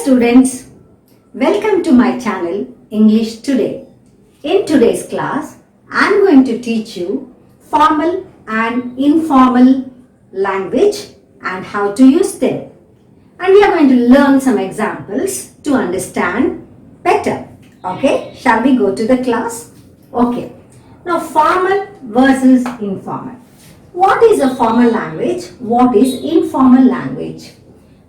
students, welcome to my channel English Today. In today's class, I am going to teach you formal and informal language and how to use them. And we are going to learn some examples to understand better. Okay, shall we go to the class? Okay, now formal versus informal. What is a formal language? What is informal language?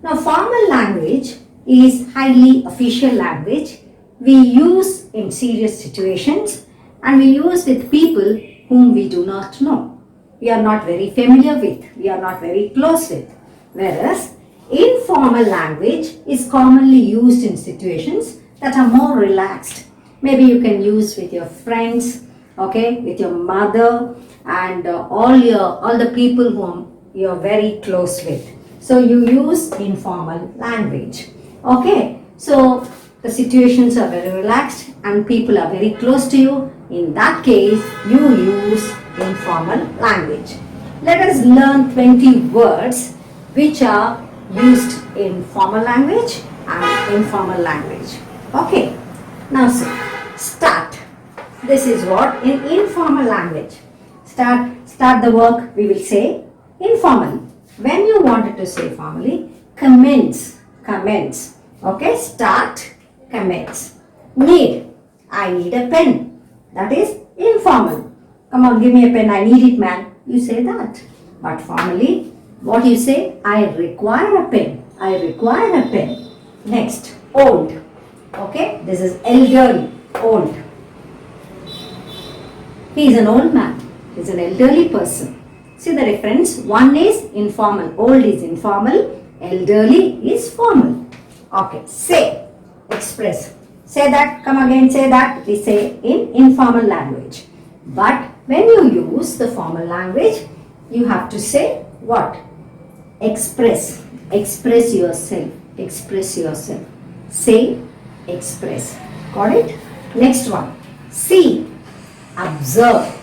Now formal language is highly official language we use in serious situations and we use with people whom we do not know. We are not very familiar with, we are not very close with. Whereas informal language is commonly used in situations that are more relaxed. Maybe you can use with your friends, okay, with your mother and all the people whom you are very close with. So you use informal language. Okay, so the situations are very relaxed and people are very close to you. In that case, you use informal language. Let us learn 20 words which are used in formal language and informal language. Okay, now start. This is what in informal language. Start the work, we will say informal. When you wanted to say formally, commence. Okay, start, commence. Need. I need a pen. That is informal. Come on, give me a pen. I need it, man. You say that. But formally, what you say? I require a pen. I require a pen. Next, old. Okay, this is elderly. Old. He is an old man. He is an elderly person. See the difference? One is informal. Old is informal. Elderly is formal. Okay. Say. Express. Say that. Come again. Say that. We say in informal language. But when you use the formal language, you have to say what? Express. Express yourself. Express yourself. Say. Express. Got it? Next one. See. Observe.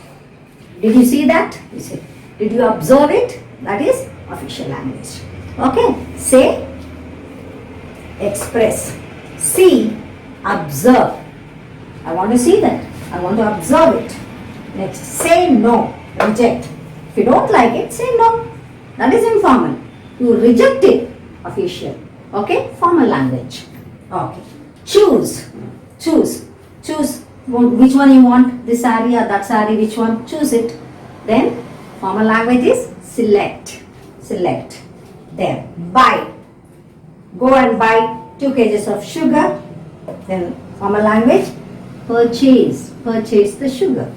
Did you see that? You say. Did you observe it? That is official language. Okay. Say, express. See, observe. I want to see that. I want to observe it. Next, say no, reject. If you don't like it, say no. That is informal. You reject it, official. Okay. Formal language. Okay. Choose. Choose. Choose which one you want. This saree or that saree, which one? Choose it. Then formal language is select. Select. Then buy. Go and buy 2 kgs of sugar. Then formal language, purchase. Purchase the sugar.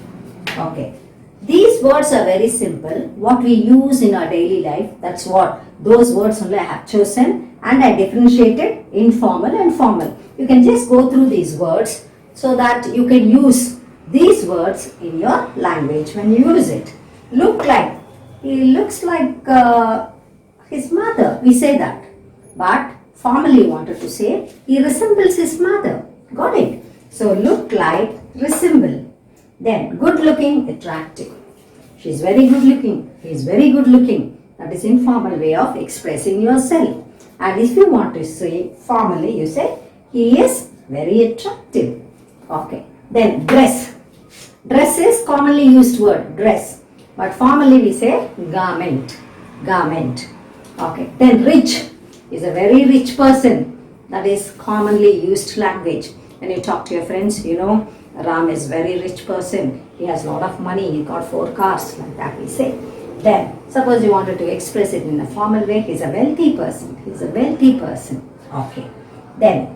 Okay. These words are very simple. What we use in our daily life, that's what those words only I have chosen and I differentiated informal and formal. You can just go through these words so that you can use these words in your language when you use it. Look like. He looks like his mother. We say that. But formally wanted to say he resembles his mother. Got it? So look like, resemble. Then good looking, attractive. She is very good looking. He is very good looking. That is informal way of expressing yourself. And if you want to say formally, you say he is very attractive. Okay. Then dress. Dress is commonly used word. Dress. But formally we say garment. Garment. Okay. Then rich is a very rich person. That is commonly used language. When you talk to your friends, you know, Ram is very rich person. He has a lot of money. He got 4 cars. Like that we say. Then, suppose you wanted to express it in a formal way. He is a wealthy person. He is a wealthy person. Okay. Then,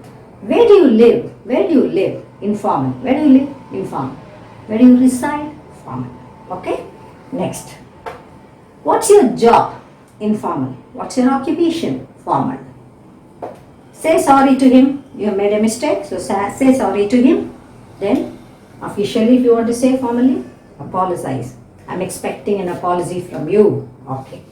where do you live? Where do you live? Informal. Where do you live? Informal. Where do you reside? Formal. Okay. Next. What's your job? Informal. What's your occupation? Formal. Say sorry to him. You have made a mistake. So say sorry to him. Then officially if you want to say formally, apologize. I'm expecting an apology from you. Okay.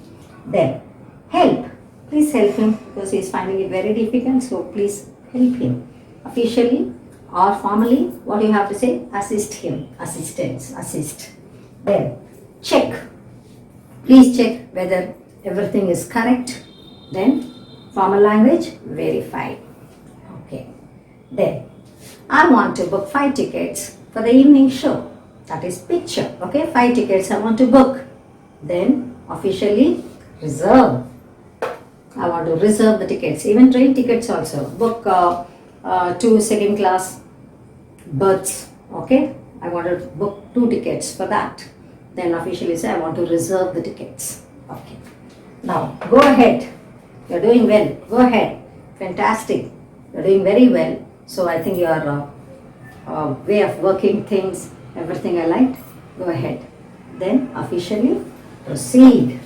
Then help. Please help him because he is finding it very difficult. So please help him. Officially or formally, what you have to say? Assist him. Assistance. Assist. Then check. Please check whether everything is correct. Then formal language, verify. Then I want to book 5 tickets for the evening show. That is picture. Okay, 5 tickets I want to book. Then officially reserve. I want to reserve the tickets. Even train tickets also. Book 2 second class berths. Okay, I want to book 2 tickets for that. Then officially say I want to reserve the tickets. Okay. Now go ahead. You're doing well. Go ahead. Fantastic. You're doing very well. So I think your way of working things, everything I liked. Go ahead. Then officially proceed.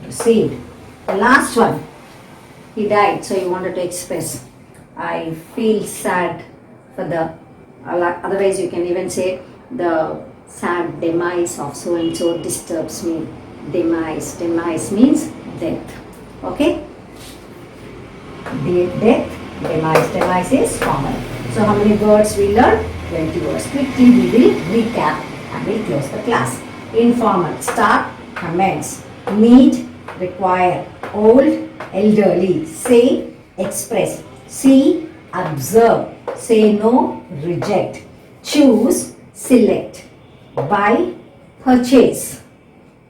Proceed. The last one. He died, so you wanted to express. I feel sad for the. Otherwise, you can even say the sad demise of so and so disturbs me. Demise. Demise means death. Okay? Death. Demise. Demise is formal. So how many words we learned? 20 words. Quickly we will recap and we'll close the class. Informal. Start. Commence. Need. Require. Old. Elderly. Say. Express. See. Observe. Say no. Reject. Choose. Select. Buy. Purchase.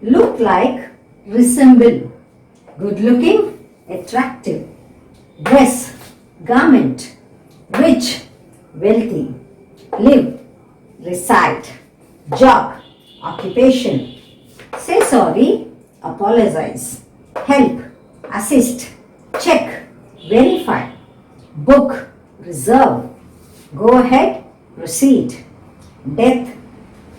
Look like. Resemble. Good looking. Attractive. Dress. Garment. Rich. Wealthy. Live. Reside. Job. Occupation. Say sorry. Apologize. Help. Assist. Check. Verify. Book. Reserve. Go ahead. Proceed. Death.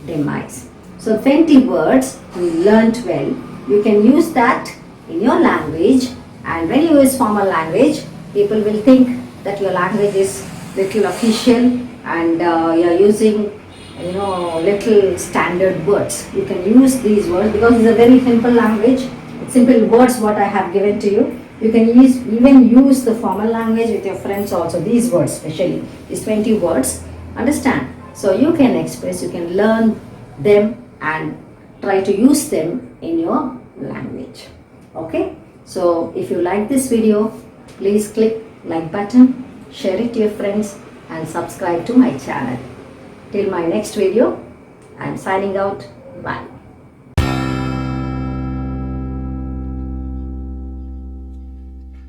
Demise. So 20 words you learnt well. You can use that in your language, and when you use formal language, people will think that your language is little official and you're using little standard words. You can use these words because it's a very simple language. It's simple words what I have given to you. You can even use the formal language with your friends also. These words especially, these 20 words, understand? So you can express, you can learn them and try to use them in your language. Okay? So if you like this video, please click like button, share it to your friends and subscribe to my channel. Till my next video, I am signing out. Bye.